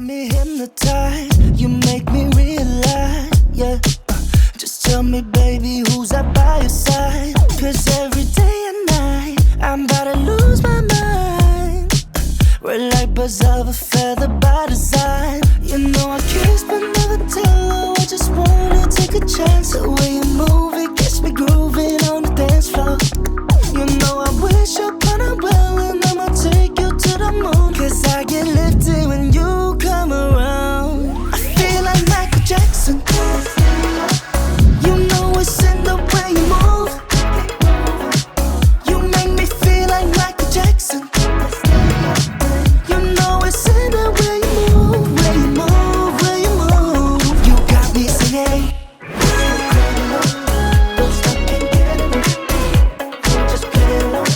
me hypnotized, you make me realize, yeah. Just tell me, baby, who's up by your side? 'Cause every day and night, I'm about to lose my mind. We're like birds of a feather by design. You know I kiss but never tell. Oh, I just wanna take a chance. The way you move, it gets me grooving on the dance floor. You know I wish upon a well, and I'ma take you to the moon. 'Cause I get lifted when you come around. I feel like Michael Jackson. You know it's in the way you move. You make me feel like Michael Jackson. You know it's in the way you move, way you move, way you move. You got me singing. Don't stop, can't get enough. Just get it on.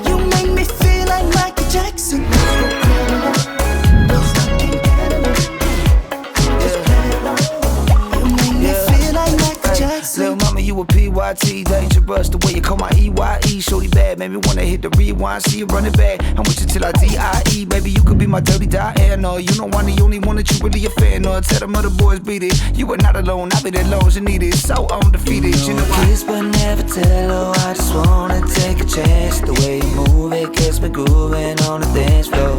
You make me feel like Michael Jackson. Don't stop, can't get enough. Just get it on. You make me feel like Michael Jackson. Little mama, you a PYT, dangerous. The way you call my EYE, shorty bad, made me wanna hit the rewind. See you run it back. I'm with you till I DIE. Baby, you could be my dirty Diana. You know I'm the only one that you really a fan of. Tell them other boys beat it. You are not alone, I'll be there long as you need it. So undefeated, you know I kiss but never tell. Oh, I just wanna take a chance. The way you move, it gets me grooving on the dance floor.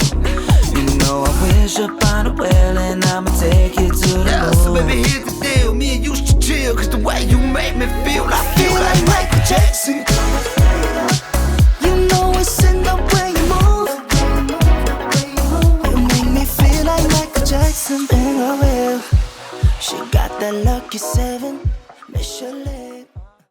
You know I wish upon a well, and I'ma take you to the moon. so baby, here's the deal. Me and you should chill, 'cause the way you make me feel, I feel like Michael Jackson. You know it's in the way you move. You make me feel like Michael Jackson. And I will. She got that lucky 7. Miss your